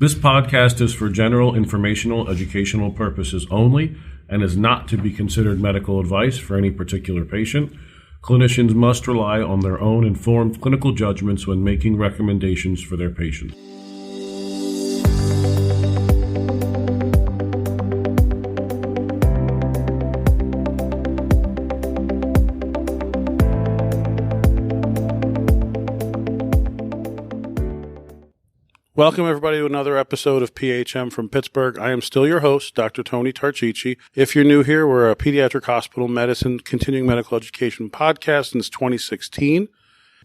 This podcast is for general informational, educational purposes only and is not to be considered medical advice for any particular patient. Clinicians must rely on their own informed clinical judgments when making recommendations for their patients. Welcome, everybody, to another episode of PHM from Pittsburgh. I am still your host, Dr. Tony Tarchichi. If you're new here, we're a pediatric hospital medicine continuing medical education podcast since 2016.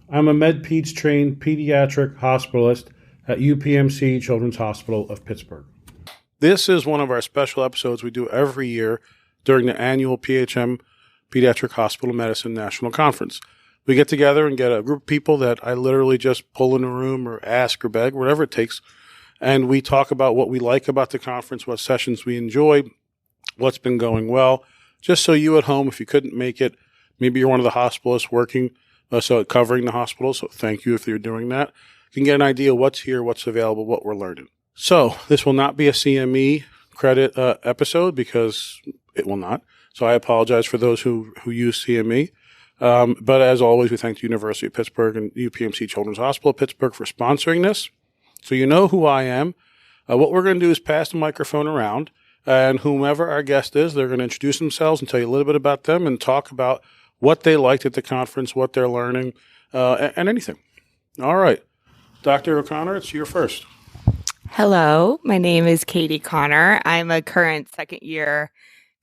I'm a med-peds trained pediatric hospitalist at UPMC Children's Hospital of Pittsburgh. This is one of our special episodes we do every year during the annual PHM Pediatric Hospital Medicine National Conference. We get together and get a group of people that I literally just pull in a room or ask or beg, whatever it takes. And we talk about what we like about the conference, what sessions we enjoy, what's been going well. Just so you at home, if you couldn't make it, maybe you're one of the hospitalists working, covering the hospital. So thank you if you're doing that. You can get an idea what's here, what's available, what we're learning. So this will not be a CME credit episode because it will not. So I apologize for those who use CME. But as always, we thank the University of Pittsburgh and UPMC Children's Hospital of Pittsburgh for sponsoring this. So you know who I am. What we're going to do is pass the microphone around, and whomever our guest is, they're going to introduce themselves and tell you a little bit about them and talk about what they liked at the conference, what they're learning, and anything. All right. Dr. O'Connor, it's your first. Hello, my name is Katie Connor. I'm a current second-year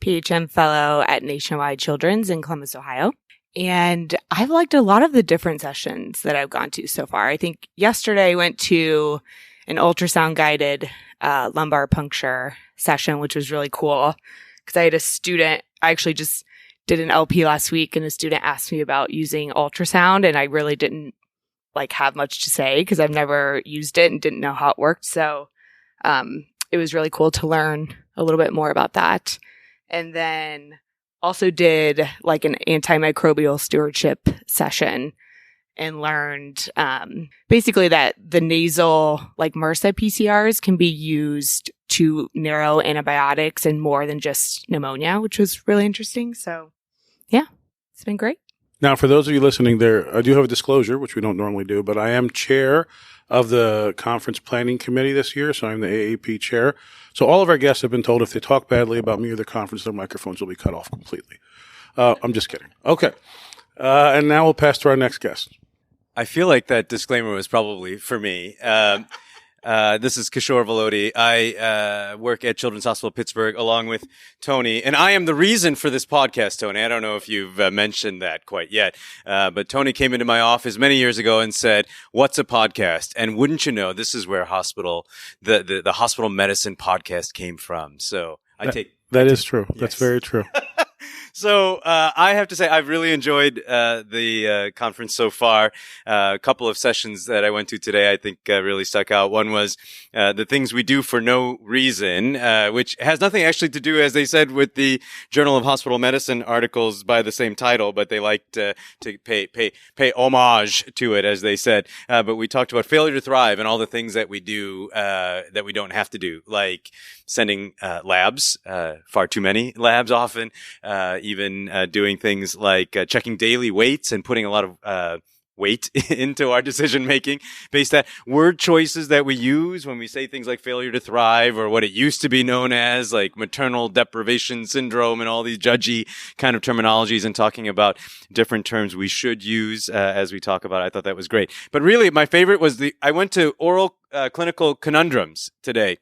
PHM fellow at Nationwide Children's in Columbus, Ohio. And I've liked a lot of the different sessions that I've gone to so far. I think yesterday I went to an ultrasound-guided lumbar puncture session, which was really cool because I had a student, I actually just did an LP last week, and a student asked me about using ultrasound, and I really didn't have much to say because I've never used it and didn't know how it worked. So it was really cool to learn a little bit more about that. And then also did an antimicrobial stewardship session and learned basically that the nasal MRSA PCRs can be used to narrow antibiotics and more than just pneumonia, which was really interesting. So yeah, it's been great. Now, for those of you listening there, I do have a disclosure, which we don't normally do, but I am chair of the conference planning committee this year, so I'm the AAP chair. So all of our guests have been told if they talk badly about me or the conference, their microphones will be cut off completely. I'm just kidding. Okay. And now we'll pass to our next guest. I feel like that disclaimer was probably for me. This is Kishore Vellody. I work at Children's Hospital of Pittsburgh along with Tony, and I am the reason for this podcast, Tony. I don't know if you've mentioned that quite yet, but Tony came into my office many years ago and said, "What's a podcast?" And wouldn't you know, this is where the hospital medicine podcast came from. So that is true. Yes. That's very true. So I have to say I've really enjoyed the conference so far. A couple of sessions that I went to today I think really stuck out. One was the things we do for no reason, which has nothing actually to do, as they said, with the Journal of Hospital Medicine articles by the same title, but they liked to pay homage to it, as they said. But we talked about failure to thrive and all the things that we do that we don't have to do, like sending labs, far too many labs often, even doing things like checking daily weights and putting a lot of weight into our decision making based on word choices that we use when we say things like failure to thrive, or what it used to be known as like maternal deprivation syndrome, and all these judgy kind of terminologies, and talking about different terms we should use as we talk about it. I thought that was great. But really, my favorite was I went to oral clinical conundrums today.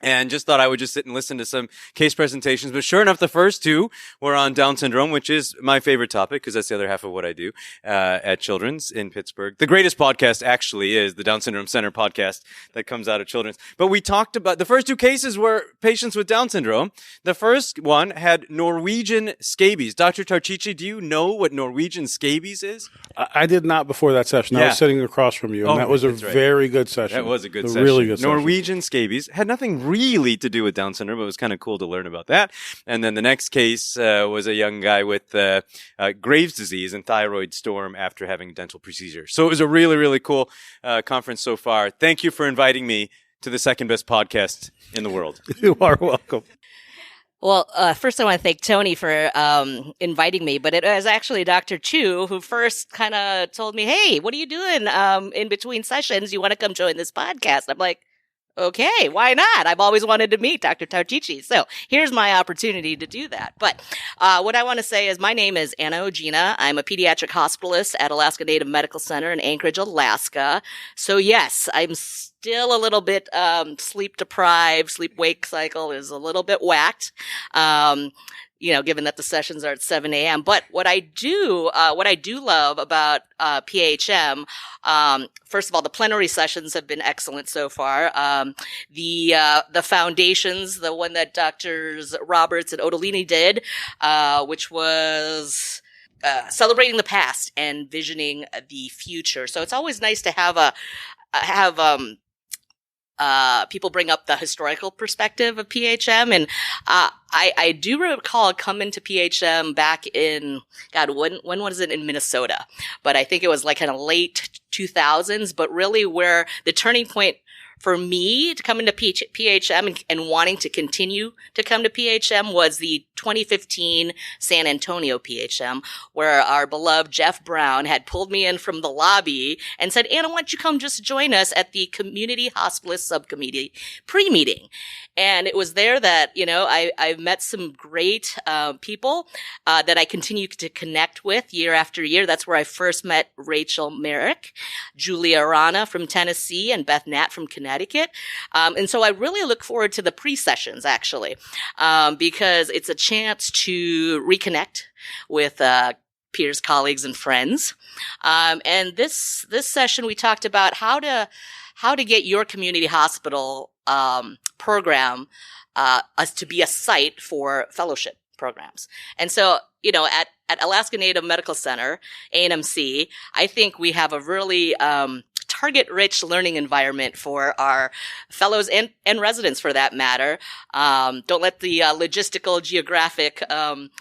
And just thought I would just sit and listen to some case presentations. But sure enough, the first two were on Down syndrome, which is my favorite topic because that's the other half of what I do at Children's in Pittsburgh. The greatest podcast actually is the Down Syndrome Center podcast that comes out of Children's. But we talked about the first two cases were patients with Down syndrome. The first one had Norwegian scabies. Dr. Tarchichi, do you know what Norwegian scabies is? I did not before that session. Yeah. I was sitting across from you, and that was a very good session. That was a good session. Really good session. Norwegian scabies had nothing really to do with Down syndrome, but it was kind of cool to learn about that. And then the next case was a young guy with Graves' disease and thyroid storm after having a dental procedure. So it was a really, really cool conference so far. Thank you for inviting me to the second best podcast in the world. You are welcome. Well, first I want to thank Tony for inviting me, but it was actually Dr. Chiu who first kind of told me, hey, what are you doing in between sessions? You want to come join this podcast? I'm like, okay, why not? I've always wanted to meet Dr. Tarchichi. So here's my opportunity to do that. But what I want to say is my name is Anna Ogena. I'm a pediatric hospitalist at Alaska Native Medical Center in Anchorage, Alaska. So yes, I'm still a little bit sleep deprived. Sleep-wake cycle is a little bit whacked. Given that the sessions are at 7 a.m. But what I do love about PHM, first of all, the plenary sessions have been excellent so far. The foundations, the one that Drs. Roberts and Odolini did, which was celebrating the past and visioning the future. So it's always nice to have people bring up the historical perspective of PHM. And I do recall coming to PHM back in, when was it, in Minnesota? But I think it was like kind of late 2000s, but really where the turning point for me to come into PHM and wanting to continue to come to PHM was the 2015 San Antonio PHM, where our beloved Jeff Brown had pulled me in from the lobby and said, Anna, why don't you come just join us at the Community Hospitalist Subcommittee pre-meeting? And it was there that, I've met some great people that I continue to connect with year after year. That's where I first met Rachel Merrick, Julia Arana from Tennessee, and Beth Nat from Connecticut. And so I really look forward to the pre-sessions, actually, because it's a chance to reconnect with peers, colleagues, and friends. And this session, we talked about how to get your community hospital program to be a site for fellowship programs. And so, at Alaska Native Medical Center, ANMC, I think we have a really target-rich learning environment for our fellows and residents, for that matter. Don't let the logistical, geographic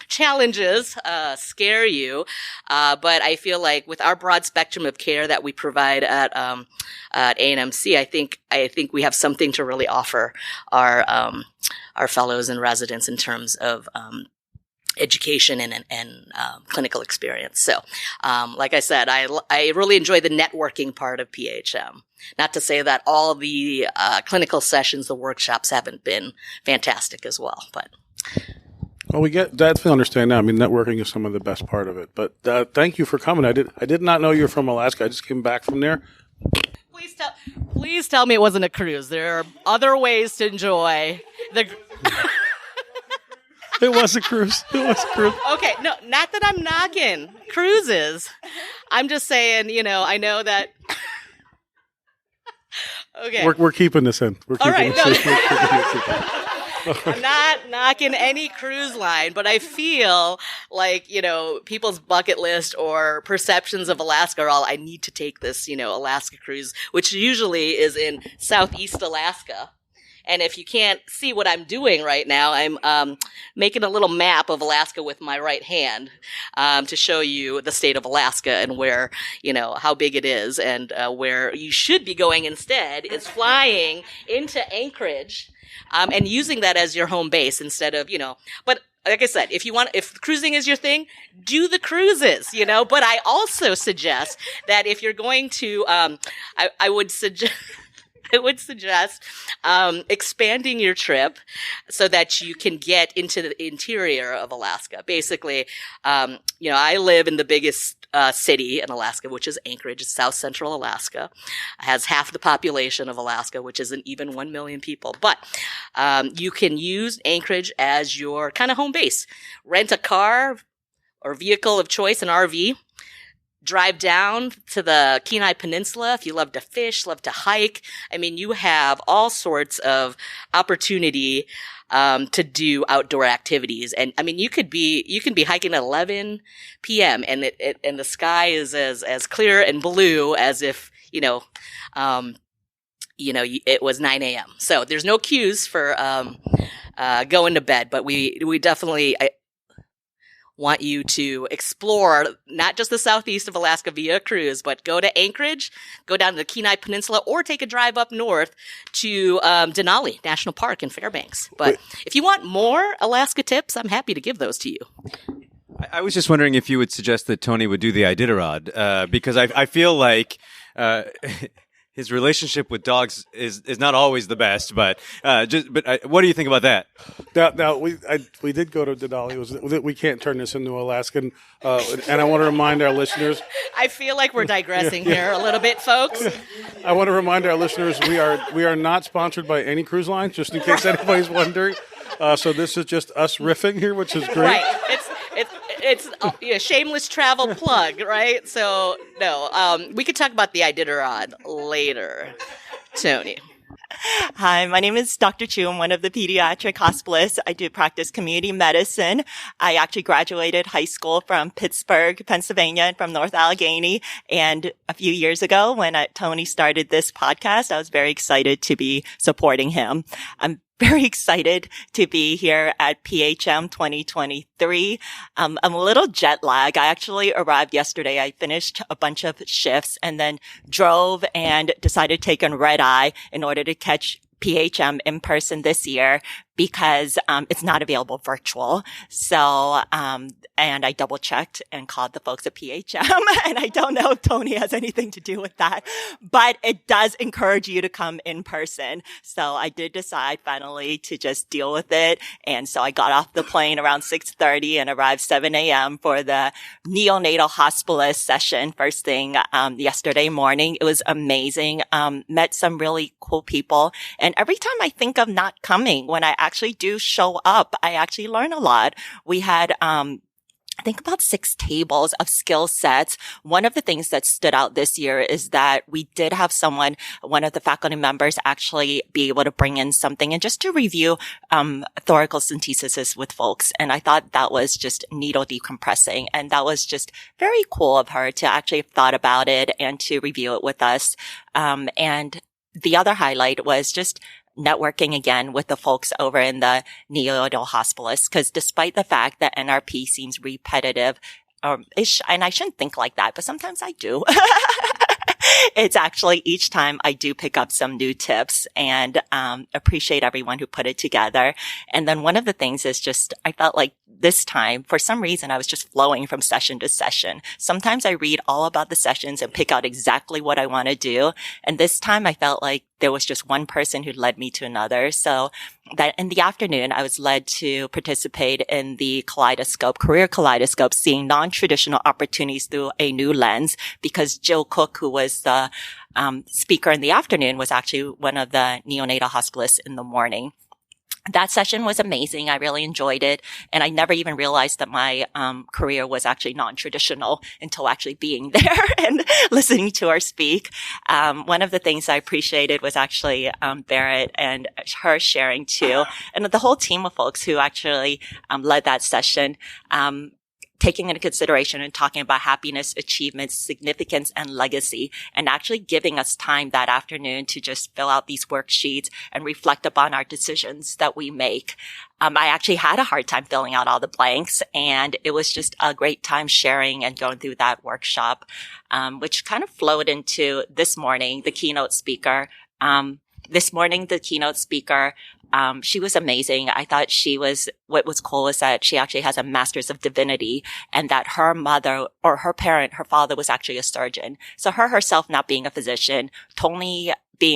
challenges scare you. But I feel like with our broad spectrum of care that we provide at ANMC, I think we have something to really offer our fellows and residents in terms of education and clinical experience. So, like I said, I really enjoy the networking part of PHM. Not to say that all the clinical sessions, the workshops haven't been fantastic as well, but. Well, we definitely understand now. I mean, networking is some of the best part of it. But thank you for coming. I did not know you're from Alaska. I just came back from there. Please tell me it wasn't a cruise. There are other ways to enjoy the. It was a cruise. Okay, no, not that I'm knocking cruises. I'm just saying, I know that. Okay. We're keeping this in. All right. I'm not knocking any cruise line, but I feel like, people's bucket list or perceptions of Alaska are all, I need to take this, Alaska cruise, which usually is in Southeast Alaska. And if you can't see what I'm doing right now, I'm making a little map of Alaska with my right hand to show you the state of Alaska and where, how big it is. And where you should be going instead is flying into Anchorage and using that as your home base instead of, but like I said, if cruising is your thing, do the cruises, But I also suggest that if you're going to, I would suggest expanding your trip so that you can get into the interior of Alaska. Basically, I live in the biggest city in Alaska, which is Anchorage. It's South Central Alaska. It has half the population of Alaska, which isn't even 1 million people. But you can use Anchorage as your kind of home base. Rent a car or vehicle of choice, an RV. Drive down to the Kenai Peninsula if you love to fish, love to hike. I mean, you have all sorts of opportunity to do outdoor activities. And I mean, you can be hiking at 11 p.m. and the sky is as clear and blue as if, it was 9 a.m. So there's no cues for going to bed, but we definitely want you to explore not just the southeast of Alaska via a cruise, but go to Anchorage, go down to the Kenai Peninsula, or take a drive up north to Denali National Park in Fairbanks. But if you want more Alaska tips, I'm happy to give those to you. I was just wondering if you would suggest that Tony would do the Iditarod, because I feel like his relationship with dogs is not always the best. But what do you think about that? Now we did go to Denali. We can't turn this into Alaskan, and I want to remind our listeners. I feel like we're digressing here a little bit, folks. I want to remind our listeners we are not sponsored by any cruise lines, just in case anybody's wondering. So this is just us riffing here, which is great. Right. It's a shameless travel plug, right? So, no, we could talk about the Iditarod later. Tony. Hi, my name is Dr. Chiu. I'm one of the pediatric hospitalists. I do practice community medicine. I actually graduated high school from Pittsburgh, Pennsylvania, and from North Allegheny. And a few years ago, when Tony started this podcast, I was very excited to be supporting him. I'm very excited to be here at PHM 2023. I'm a little jet lagged. I actually arrived yesterday. I finished a bunch of shifts and then drove and decided to take a red eye in order to catch PHM in person this year because it's not available virtual. So, and I double checked and called the folks at PHM, and I don't know if Tony has anything to do with that, but it does encourage you to come in person. So I did decide finally to just deal with it. And so I got off the plane around 6:30 and arrived 7 a.m. for the neonatal hospitalist session first thing yesterday morning. It was amazing. Met some really cool people. And every time I think of not coming, when I actually do show up, I actually learn a lot. We had, I think about 6 tables of skill sets. One of the things that stood out this year is that we did have one of the faculty members actually be able to bring in something and just to review, thoracentesis with folks. And I thought that was just needle decompressing. And that was just very cool of her to actually have thought about it and to review it with us. And the other highlight was just networking again with the folks over in the neonatal hospitalist, because despite the fact that NRP seems repetitive, and I shouldn't think like that, but sometimes I do. It's actually each time I do pick up some new tips and appreciate everyone who put it together. And then one of the things is just I felt like this time, for some reason, I was just flowing from session to session. Sometimes I read all about the sessions and pick out exactly what I want to do. And this time I felt like there was just one person who led me to another. So that in the afternoon, I was led to participate in the career kaleidoscope, seeing non-traditional opportunities through a new lens, because Jill Cook, who was the speaker in the afternoon, was actually one of the neonatal hospitalists in the morning. That session was amazing. I really enjoyed it. And I never even realized that my career was actually non-traditional until actually being there and listening to her speak. One of the things I appreciated was actually Barrett and her sharing too, and the whole team of folks who actually led that session. Taking into consideration and talking about happiness, achievements, significance, and legacy, and actually giving us time that afternoon to just fill out these worksheets and reflect upon our decisions that we make. I actually had a hard time filling out all the blanks, and it was just a great time sharing and going through that workshop, which kind of flowed into this morning, the keynote speaker. She was amazing. I thought what was cool is that she actually has a master's of divinity, and that her mother or her father was actually a surgeon. So her herself not being a physician, Tony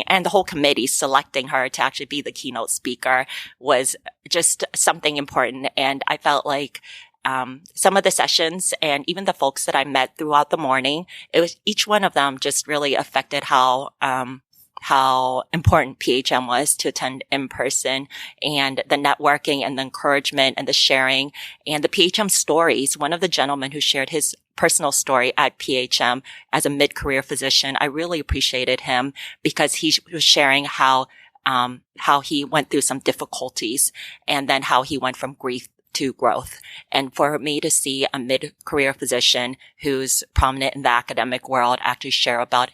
and the whole committee selecting her to actually be the keynote speaker was just something important. And I felt like some of the sessions and even the folks that I met throughout the morning, it was each one of them just really affected how important PHM was to attend in person, and the networking and the encouragement and the sharing and the PHM stories. One of the gentlemen who shared his personal story at PHM as a mid-career physician, I really appreciated him because he was sharing how he went through some difficulties and then how he went from grief to growth. And for me to see a mid-career physician who's prominent in the academic world actually share about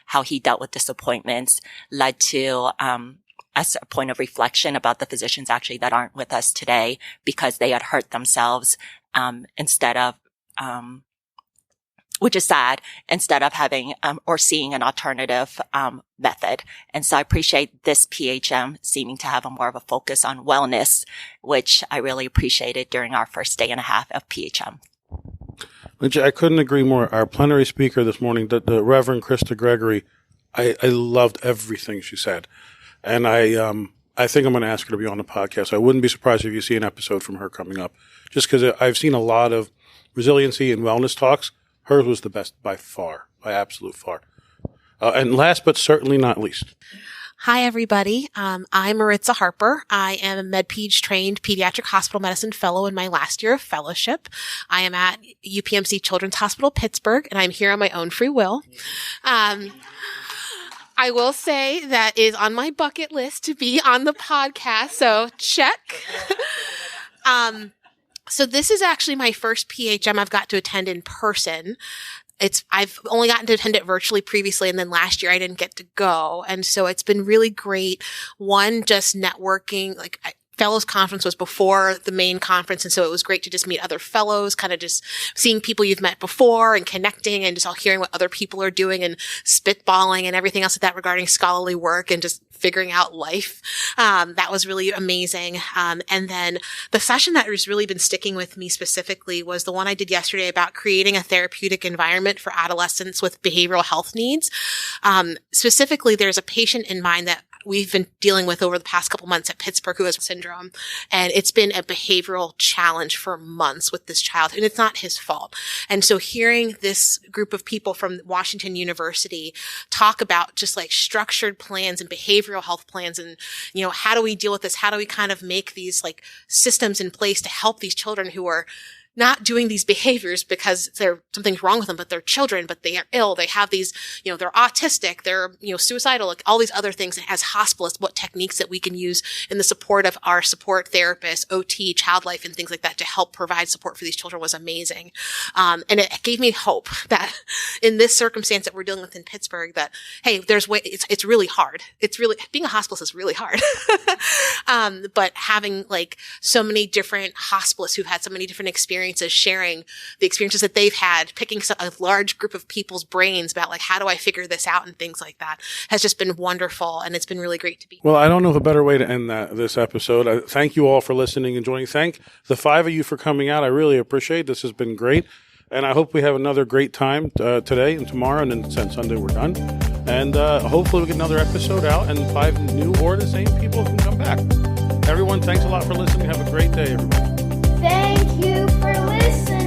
how he dealt with disappointments led to, as a point of reflection about the physicians actually that aren't with us today because they had hurt themselves instead of, which is sad, instead of having, or seeing an alternative, method. And so I appreciate this PHM seeming to have a more of a focus on wellness, which I really appreciated during our first day and a half of PHM. Lingie, I couldn't agree more. Our plenary speaker this morning, the Reverend Krista Gregory, I loved everything she said. And I think I'm going to ask her to be on the podcast. I wouldn't be surprised if you see an episode from her coming up, just because I've seen a lot of resiliency and wellness talks. Hers was the best by far, by absolute far. And last but certainly not least. Hi, everybody. I'm Martiza Harper. I am a MedPeds trained pediatric hospital medicine fellow in my last year of fellowship. I am at UPMC Children's Hospital, Pittsburgh, and I'm here on my own free will. I will say that is on my bucket list to be on the podcast, so check. So this is actually my first PHM I've got to attend in person. I've only gotten to attend it virtually previously, and then last year I didn't get to go. And so it's been really great. One, just networking, Fellows Conference was before the main conference, and so it was great to just meet other fellows, kind of just seeing people you've met before and connecting and just all hearing what other people are doing and spitballing and everything else like that regarding scholarly work and just figuring out life. That was really amazing. And then the session that has really been sticking with me specifically was the one I did yesterday about creating a therapeutic environment for adolescents with behavioral health needs. Specifically, there's a patient in mind that we've been dealing with over the past couple months at Pittsburgh who has syndrome. And it's been a behavioral challenge for months with this child, and it's not his fault. And so hearing this group of people from Washington University talk about just structured plans and behavioral health plans and, how do we deal with this? How do we kind of make these systems in place to help these children who are not doing these behaviors because something's wrong with them, but they're children, but they are ill. They have these, they're autistic, they're, suicidal, all these other things. As hospitalists, what techniques that we can use in the support of our support therapists, OT, child life, and things like that to help provide support for these children was amazing. And it gave me hope that in this circumstance that we're dealing with in Pittsburgh, that, hey, there's way, it's really hard. Being a hospitalist is really hard. But having so many different hospitalists who've had so many different experiences, sharing the experiences that they've had, picking a large group of people's brains about how do I figure this out and things like that has just been wonderful. And it's been really great to be. Well, I don't know of a better way to end this episode. Thank you all for listening and joining. Thank the five of you for coming out. I really appreciate it. This has been great. And I hope we have another great time today and tomorrow. And then Sunday we're done. And hopefully we get another episode out and 5 new or the same people can come back. Everyone, thanks a lot for listening. Have a great day, everybody. Thank you for listening.